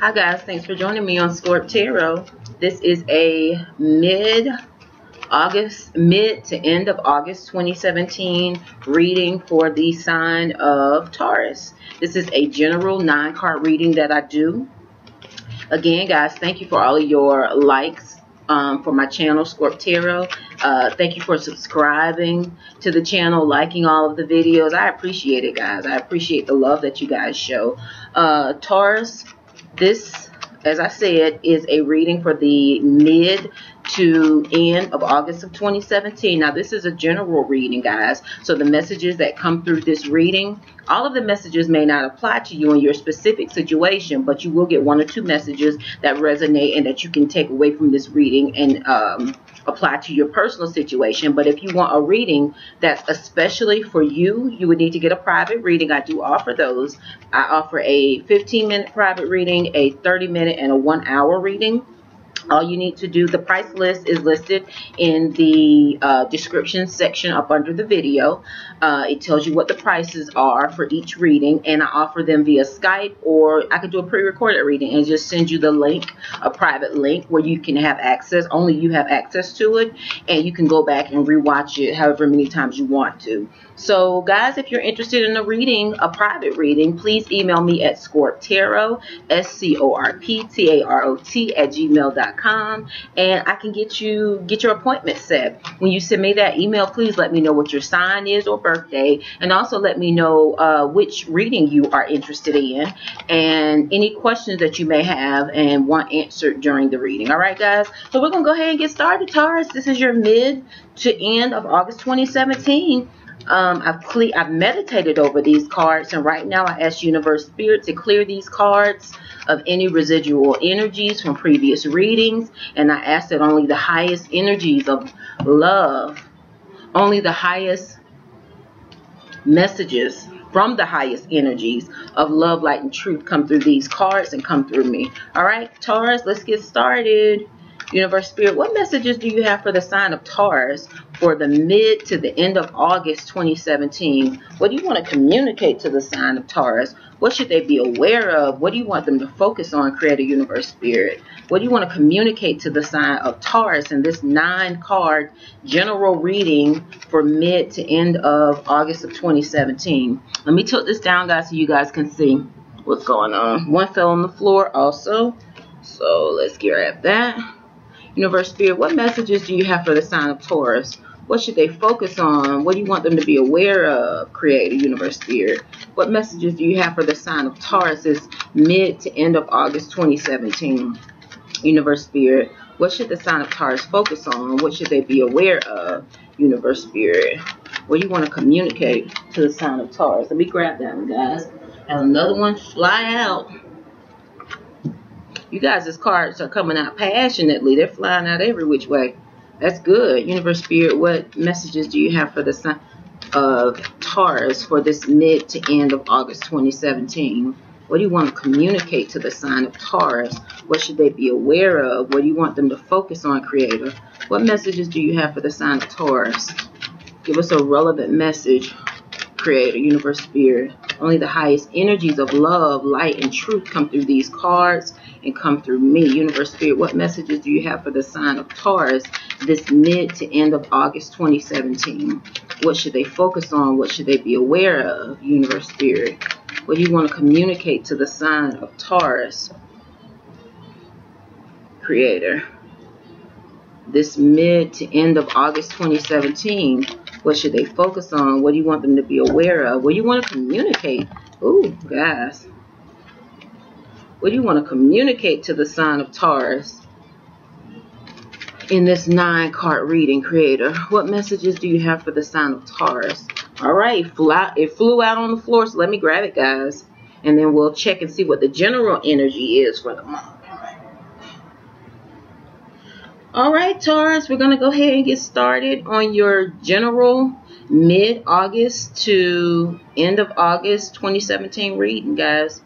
Hi guys, thanks for joining me on Scorp Tarot. This is a mid to end of August 2017 reading for the sign of Taurus. This is a general 9-card reading that I do. Again, guys, thank you for all of your likes for my channel, Scorp Tarot. Thank you for subscribing to the channel, liking all of the videos. I appreciate it, guys. I appreciate the love that you guys show. Taurus, this, as I said, is a reading for the mid to end of August of 2017. Now, this is a general reading, guys. So the messages that come through this reading, all of the messages may not apply to you in your specific situation, but you will get 1 or 2 messages that resonate and that you can take away from this reading and apply to your personal situation. But if you want a reading that's especially for you, you would need to get a private reading. I do offer those. I offer a 15-minute private reading, a 30-minute, and a 1-hour reading. All you need to do, the price list is listed in the description section up under the video. It tells you what the prices are for each reading, and I offer them via Skype, or I could do a pre-recorded reading and just send you the link, a private link where you can have access, only you have access to it, and you can go back and rewatch it however many times you want to. So guys, if you're interested in a reading, a private reading, please email me at ScorpTarot, ScorpTarot @gmail.com, and I can get your appointment set. When you send me that email, please let me know what your sign is or birthday, and also let me know which reading you are interested in and any questions that you may have and want answered during the reading. All right, guys, so we're gonna go ahead and get started. Taurus, this is your mid to end of August 2017. I've meditated over these cards, and right now I ask Universe Spirit to clear these cards of any residual energies from previous readings, and I ask that only the highest energies of love, only the highest messages from the highest energies of love, light, and truth come through these cards and come through me. All right, Taurus, let's get started. Universe Spirit, what messages do you have for the sign of Taurus for the mid to the end of August 2017? What do you want to communicate to the sign of Taurus? What should they be aware of? What do you want them to focus on, Creator Universe Spirit? What do you want to communicate to the sign of Taurus in this 9-card general reading for mid to end of August of 2017? Let me tilt this down, guys, so you guys can see what's going on. One fell on the floor also, so let's grab that. Universe Spirit, what messages do you have for the sign of Taurus? What should they focus on? What do you want them to be aware of, Creator Universe Spirit? What messages do you have for the sign of Taurus this mid to end of August 2017? Universe Spirit, what should the sign of Taurus focus on? What should they be aware of, Universe Spirit? What do you want to communicate to the sign of Taurus? Let me grab that one, guys. And another one fly out. You guys' cards are coming out passionately. They're flying out every which way. That's good. Universe Spirit, what messages do you have for the sign of Taurus for this mid to end of August 2017? What do you want to communicate to the sign of Taurus? What should they be aware of? What do you want them to focus on, Creator? What messages do you have for the sign of Taurus? Give us a relevant message, Creator Universe Spirit. Only the highest energies of love, light, and truth come through these cards and come through me. Universe Spirit, what messages do you have for the sign of Taurus this mid to end of August 2017? What should they focus on? What should they be aware of, Universe Spirit? What do you want to communicate to the sign of Taurus, Creator, this mid to end of August 2017? What should they focus on? What do you want them to be aware of? What do you want to communicate? Ooh, guys. What do you want to communicate to the sign of Taurus in this 9-card reading, Creator? What messages do you have for the sign of Taurus? All right, it flew out on the floor, so let me grab it, guys. And then we'll check and see what the general energy is for the month. All right, Taurus, we're going to go ahead and get started on your general mid-August to end of August 2017 reading, guys.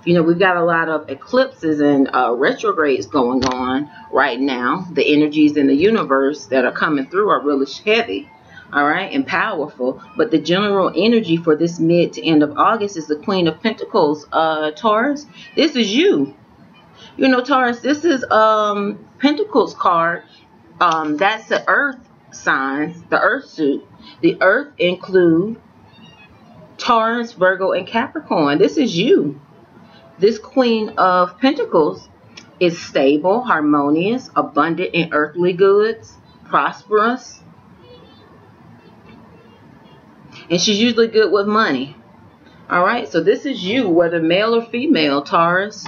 You know, we've got a lot of eclipses and retrogrades going on right now. The energies in the universe that are coming through are really heavy. all right, and powerful. But the general energy for this mid to end of August is the Queen of Pentacles, Taurus. This is you. You know, Taurus, this is Pentacles card. That's the earth signs, the earth suit. The earth include Taurus, Virgo, and Capricorn. This is you. This Queen of Pentacles is stable, harmonious, abundant in earthly goods, prosperous. And she's usually good with money. Alright, so this is you, whether male or female, Taurus.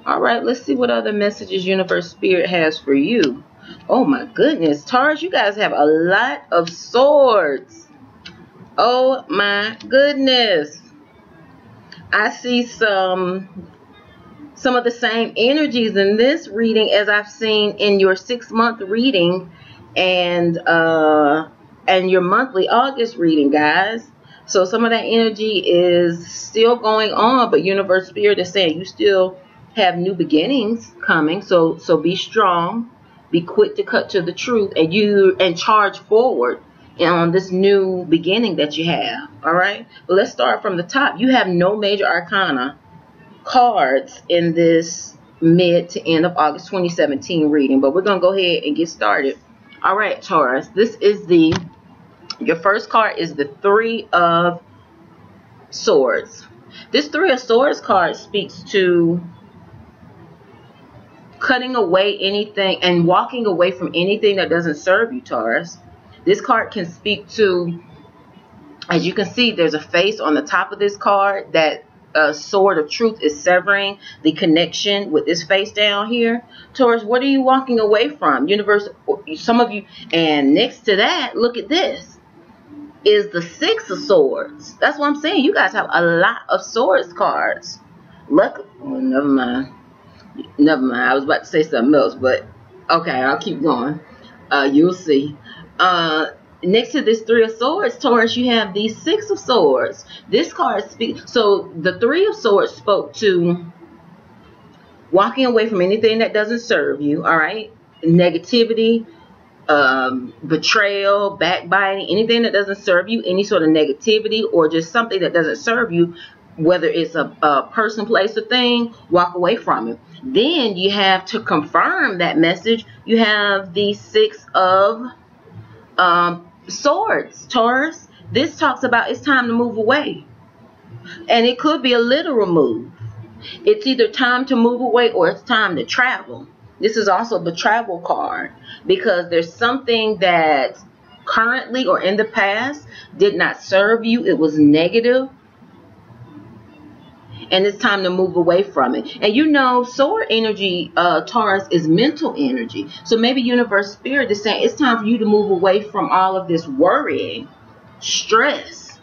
Alright, let's see what other messages Universe Spirit has for you. Oh my goodness, Taurus, you guys have a lot of swords. Oh my goodness. I see some of the same energies in this reading as I've seen in your 6-month reading and your monthly August reading, guys. So some of that energy is still going on, but Universe Spirit is saying you still have new beginnings coming. So be strong, be quick to cut to the truth, and charge forward on this new beginning that you have. All right, but let's start from the top. You have no major arcana cards in this mid to end of August 2017 reading, but we're gonna go ahead and get started. All right, Taurus, this is your first card is the Three of Swords. This Three of Swords card speaks to cutting away anything and walking away from anything that doesn't serve you, Taurus. This card can speak to, as you can see, there's a face on the top of this card. That sword of truth is severing the connection with this face down here. Taurus, what are you walking away from? Universe, some of you, and next to that, look at this, is the Six of Swords. That's what I'm saying. You guys have a lot of swords cards. Look, oh, never mind. I was about to say something else, but okay, I'll keep going. You'll see. Next to this Three of Swords, Taurus, you have the Six of Swords. This card speaks. So the Three of Swords spoke to walking away from anything that doesn't serve you. All right, negativity, betrayal, backbiting, anything that doesn't serve you, any sort of negativity or just something that doesn't serve you, whether it's a person, place, or thing, walk away from it. Then you have, to confirm that message, you have the Six of Swords, Taurus. This talks about it's time to move away. And it could be a literal move. It's either time to move away or it's time to travel. This is also the travel card, because there's something that currently or in the past did not serve you. It was negative. And it's time to move away from it. And you know, sword energy, Taurus, is mental energy. So maybe Universe Spirit is saying it's time for you to move away from all of this worrying, stress.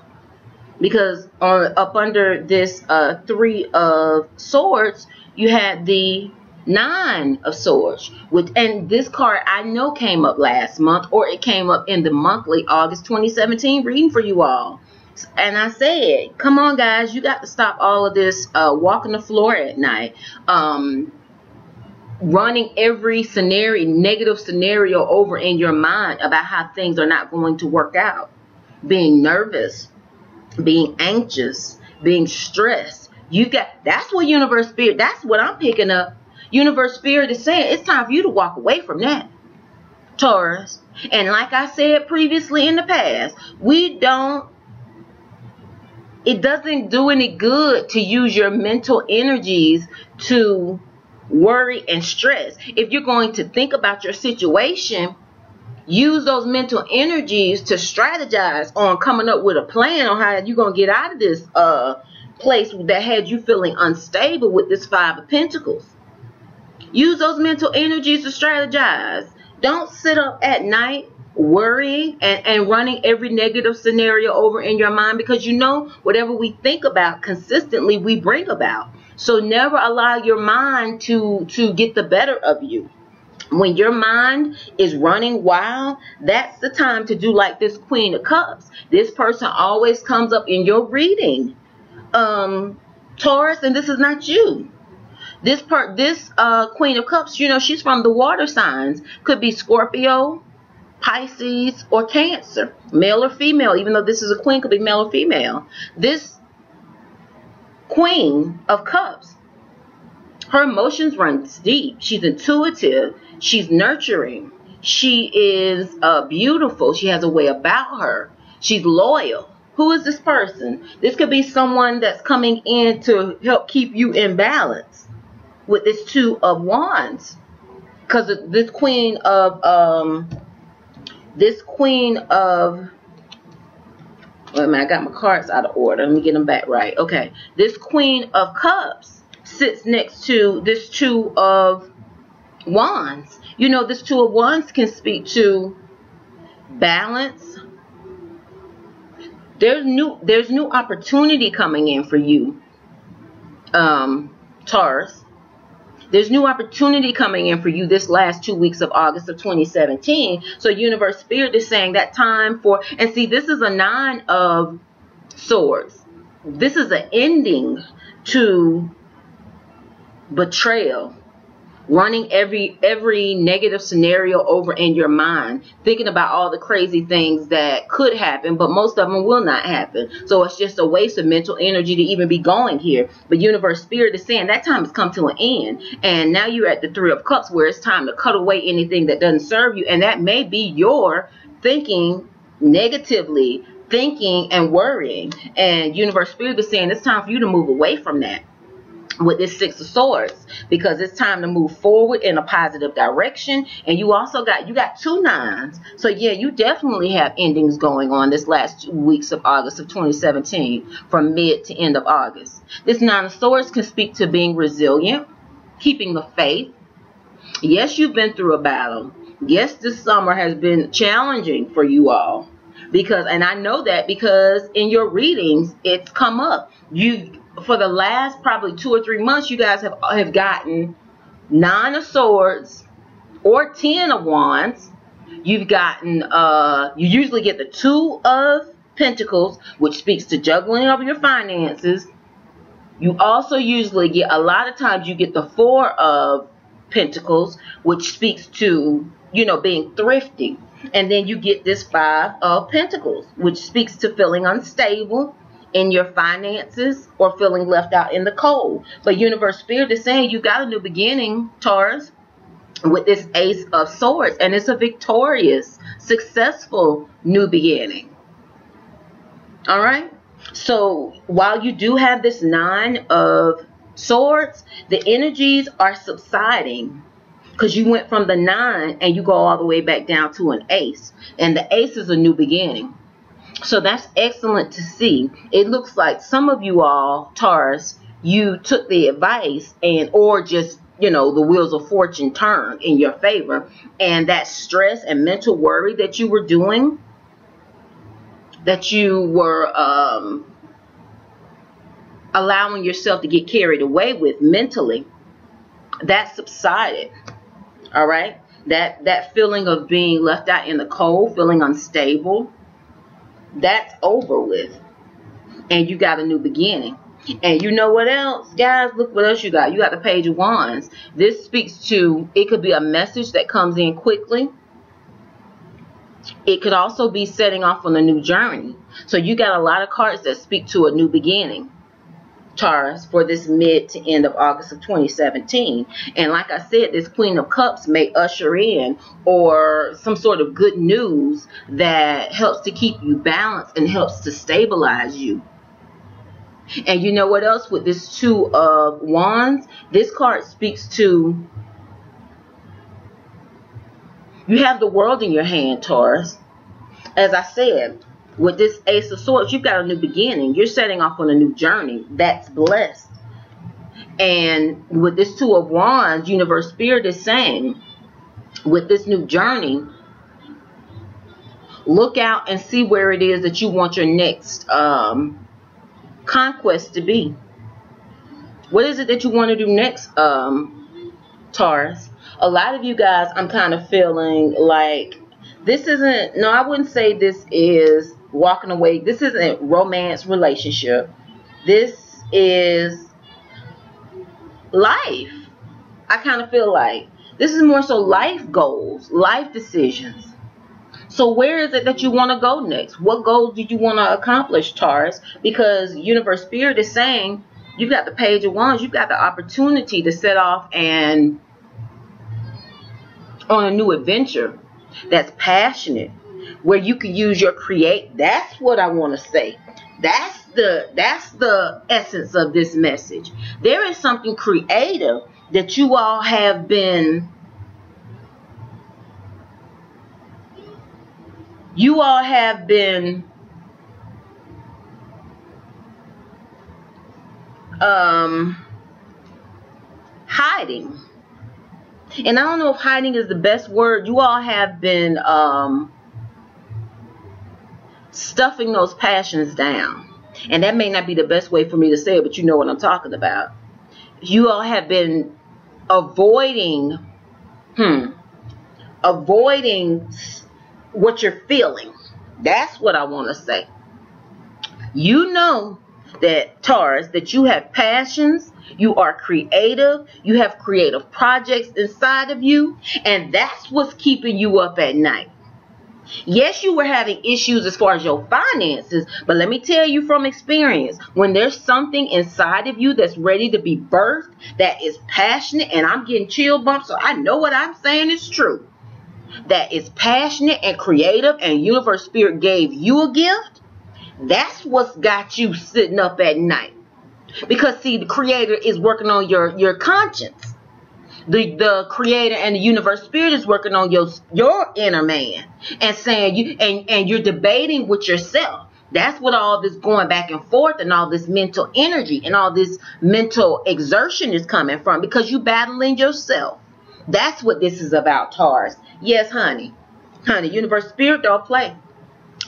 Because up under this Three of Swords, you had the Nine of Swords. And this card I know came up last month, or it came up in the monthly August 2017 reading for you all. And I said, come on, guys, you got to stop all of this walking the floor at night, running every scenario, negative scenario over in your mind about how things are not going to work out, being nervous, being anxious, being stressed. That's what Universe Spirit, that's what I'm picking up. Universe Spirit is saying it's time for you to walk away from that, Taurus. And like I said previously in the past, it doesn't do any good to use your mental energies to worry and stress. If you're going to think about your situation, use those mental energies to strategize on coming up with a plan on how you're going to get out of this place that had you feeling unstable with this Five of Pentacles. Use those mental energies to strategize. Don't sit up at night worrying and running every negative scenario over in your mind, because you know whatever we think about consistently we bring about. So never allow your mind to get the better of you. When your mind is running wild, that's the time to do like this Queen of Cups. This person always comes up in your reading, Taurus, and this is not you. This Queen of Cups, you know, she's from the water signs. Could be Scorpio, Pisces, or Cancer, male or female. Even though this is a queen, could be male or female. This Queen of Cups, her emotions run deep. She's intuitive. She's nurturing. She is beautiful. She has a way about her. She's loyal. Who is this person? This could be someone that's coming in to help keep you in balance with this Two of Wands. Because this Queen of wait a minute, I got my cards out of order. Let me get them back right. Okay. This Queen of Cups sits next to this Two of Wands. You know, this Two of Wands can speak to balance. There's new opportunity coming in for you, Taurus. There's new opportunity coming in for you this last 2 weeks of August of 2017. So Universe Spirit is saying that time for, and see, this is a Nine of Swords. This is an ending to betrayal. Running every negative scenario over in your mind, thinking about all the crazy things that could happen, but most of them will not happen. So it's just a waste of mental energy to even be going here. But Universe Spirit is saying that time has come to an end, and now you're at the Three of Cups, where it's time to cut away anything that doesn't serve you, and that may be your thinking negatively, thinking and worrying. And Universe Spirit is saying it's time for you to move away from that with this Six of Swords, because it's time to move forward in a positive direction. And you also got two nines. So yeah, you definitely have endings going on this last 2 weeks of August of 2017, from mid to end of August. This Nine of Swords can speak to being resilient, keeping the faith. Yes, you've been through a battle. Yes, this summer has been challenging for you all, because, and I know that because in your readings it's come up. For the last probably 2 or 3 months, you guys have gotten Nine of Swords or 10 of Wands. You've gotten, you usually get the Two of Pentacles, which speaks to juggling of your finances. You also usually get, a lot of times you get the Four of Pentacles, which speaks to, you know, being thrifty. And then you get this Five of Pentacles, which speaks to feeling unstable in your finances or feeling left out in the cold. But Universe Spirit is saying you got a new beginning, Taurus, with this Ace of Swords, and it's a victorious, successful new beginning. All right. So while you do have this Nine of Swords, the energies are subsiding, because you went from the 9 and you go all the way back down to an Ace, and the Ace is a new beginning. So that's excellent to see. It looks like some of you all, Taurus, you took the advice or just, you know, the wheels of fortune turned in your favor. And that stress and mental worry that you were doing, that you were allowing yourself to get carried away with mentally, that subsided. All right. That feeling of being left out in the cold, feeling unstable, that's over with, and you got a new beginning. And you know what else, guys? Look what else you got. You got the Page of Wands. This speaks to, it could be a message that comes in quickly. It could also be setting off on a new journey. So you got a lot of cards that speak to a new beginning, Taurus, for this mid to end of August of 2017. And like I said, this Queen of Cups may usher in or some sort of good news that helps to keep you balanced and helps to stabilize you. And you know what else with this Two of Wands? This card speaks to, you have the world in your hand, Taurus. As I said, with this Ace of Swords, you've got a new beginning. You're setting off on a new journey. That's blessed. And with this Two of Wands, Universe Spirit is saying, with this new journey, look out and see where it is that you want your next conquest to be. What is it that you want to do next, Taurus? A lot of you guys, I'm kind of feeling like this isn't, no, I wouldn't say this is walking away. This isn't romance relationship. This is life. I kind of feel like this is more so life goals, life decisions. So where is it that you want to go next? What goals do you want to accomplish, Taurus? Because Universe Spirit is saying you've got the Page of Wands. You've got the opportunity to set off and on a new adventure that's passionate, where you can use your create. That's what I want to say. That's the essence of this message. There is something creative that you all have been hiding. And I don't know if hiding is the best word. You all have been stuffing those passions down. And that may not be the best way for me to say it, but you know what I'm talking about. You all have been avoiding what you're feeling. That's what I want to say. You know that, Taurus, that you have passions, you are creative, you have creative projects inside of you, and that's what's keeping you up at night. Yes, you were having issues as far as your finances, but let me tell you from experience, when there's something inside of you that's ready to be birthed, that is passionate, and I'm getting chill bumps, so I know what I'm saying is true, that is passionate and creative, and Universe Spirit gave you a gift, that's what's got you sitting up at night. Because, see, the Creator is working on your conscience. The Creator and the Universe Spirit is working on your inner man, and saying and you're debating with yourself. That's what all this going back and forth and all this mental energy and all this mental exertion is coming from, because you battling yourself. That's what this is about, Taurus. Yes, honey, Universe Spirit don't play.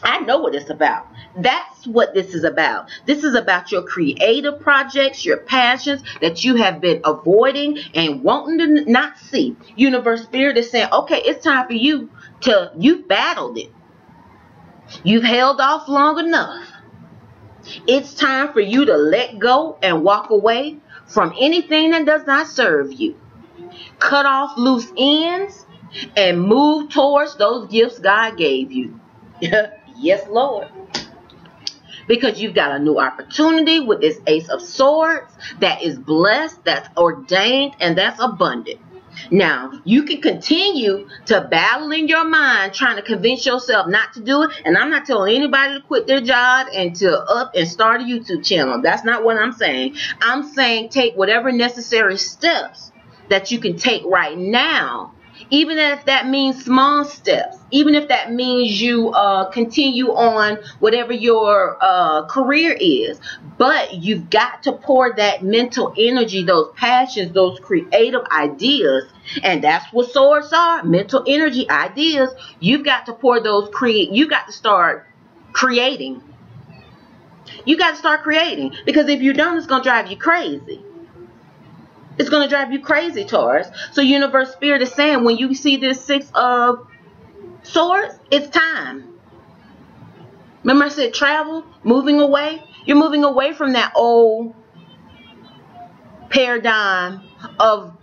I know what it's about. That's what this is about. This is about your creative projects, your passions that you have been avoiding and wanting to not see. Universe Spirit is saying, okay, it's time for you to, you've battled it. You've held off long enough. It's time for you to let go and walk away from anything that does not serve you. Cut off loose ends and move towards those gifts God gave you. Yes, Lord. Because you've got a new opportunity with this Ace of Swords that is blessed, that's ordained, and that's abundant. Now, you can continue to battle in your mind trying to convince yourself not to do it. And I'm not telling anybody to quit their job and to up and start a YouTube channel. That's not what I'm saying. I'm saying take whatever necessary steps that you can take right now. Even if that means small steps, even if that means you continue on whatever your career is, but you've got to pour that mental energy, those passions, those creative ideas, and that's what swords are, mental energy, ideas. You've got to pour those, you got to start creating. You got to start creating, because if you don't, it's going to drive you crazy. It's going to drive you crazy, Taurus. So Universe Spirit is saying, when you see this Six of Swords, it's time. Remember I said travel, moving away? You're moving away from that old paradigm of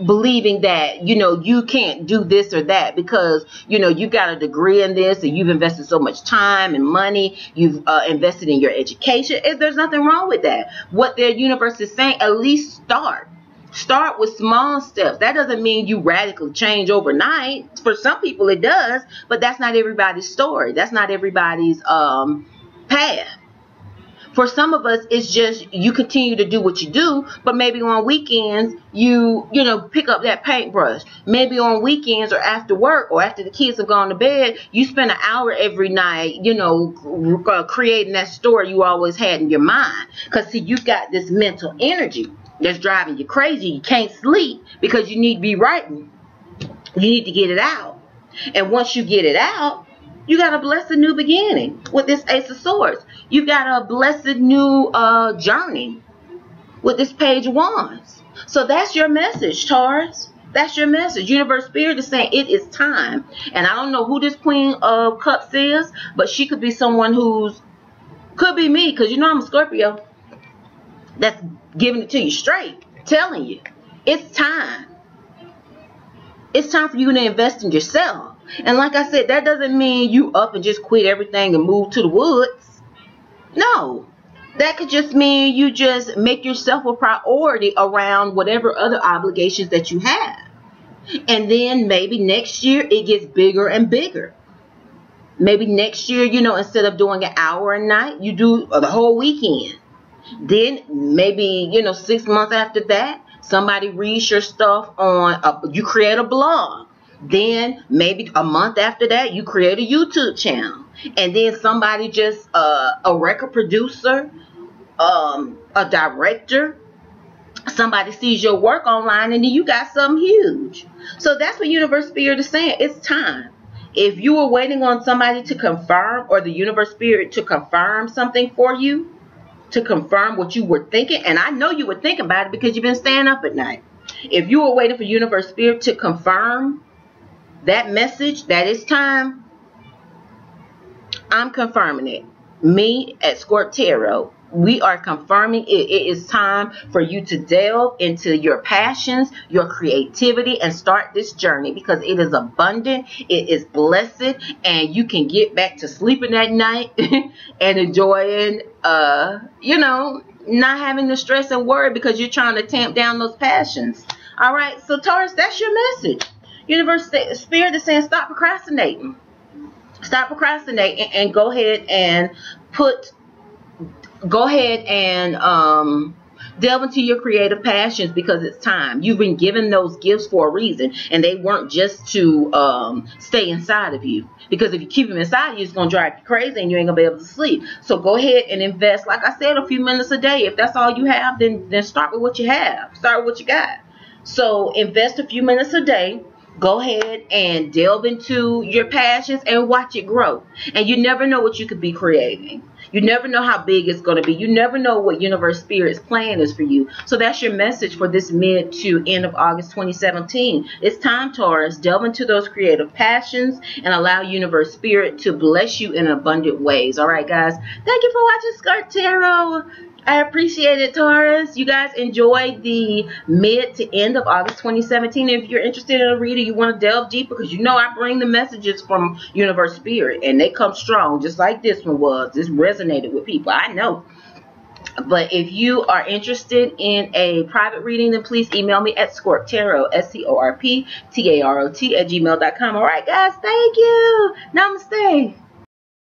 believing that, you know, you can't do this or that because, you know, you got a degree in this and you've invested so much time and money. You've invested in your education. There's nothing wrong with that. What their universe is saying, at least start. Start with small steps. That doesn't mean you radically change overnight. For some people it does, but that's not everybody's story. That's not everybody's path. For some of us, it's just you continue to do what you do, but maybe on weekends, you know, pick up that paintbrush. Maybe on weekends or after work or after the kids have gone to bed, you spend an hour every night, you know, creating that story you always had in your mind. Because, see, you've got this mental energy that's driving you crazy. You can't sleep because you need to be writing. You need to get it out. And once you get it out, you got a blessed new beginning with this Ace of Swords. You got a blessed new journey with this Page of Wands. So that's your message, Taurus. That's your message. Universe Spirit is saying it is time. And I don't know who this Queen of Cups is, but she could be someone who's, could be me, because you know I'm a Scorpio. That's giving it to you straight, telling you it's time. It's time for you to invest in yourself. And like I said, that doesn't mean you up and just quit everything and move to the woods. No. That could just mean you just make yourself a priority around whatever other obligations that you have. And then maybe next year it gets bigger and bigger. Maybe next year, you know, instead of doing an hour a night, you do the whole weekend. Then maybe, you know, 6 months after that, somebody reads your stuff on, you create a blog. Then maybe a month after that, you create a YouTube channel. And then somebody just, a record producer, a director, somebody sees your work online, and then you got something huge. So that's what Universe Spirit is saying. It's time. If you were waiting on somebody to confirm, or the Universe Spirit to confirm something for you, to confirm what you were thinking, and I know you were thinking about it because you've been staying up at night. If you were waiting for Universe Spirit to confirm that message that it's time, I'm confirming it. Me at Scorp Tarot, we are confirming it is time for you to delve into your passions, your creativity, and start this journey, because it is abundant, it is blessed, and you can get back to sleeping at night and enjoying, you know, not having the stress and worry because you're trying to tamp down those passions. All right, so Taurus, that's your message. Universe Spirit is saying stop procrastinating. Stop procrastinating and go ahead and delve into your creative passions, because it's time. You've been given those gifts for a reason, and they weren't just to stay inside of you, because if you keep them inside of you, it's going to drive you crazy and you ain't going to be able to sleep. So go ahead and invest, like I said, a few minutes a day. If that's all you have, then start with what you have. Start with what you got. So invest a few minutes a day. Go ahead and delve into your passions and watch it grow. And you never know what you could be creating. You never know how big it's going to be. You never know what Universe Spirit's plan is for you. So that's your message for this mid to end of August 2017. It's time, Taurus. Delve into those creative passions and allow Universe Spirit to bless you in abundant ways. All right, guys. Thank you for watching Scorp Tarot. I appreciate it, Taurus. You guys enjoy the mid to end of August 2017. If you're interested in a reading, you want to delve deeper, because you know I bring the messages from Universe Spirit, and they come strong, just like this one was. This resonated with people, I know. But if you are interested in a private reading, then please email me at ScorpTarot, ScorpTarot @gmail.com. All right, guys. Thank you. Namaste.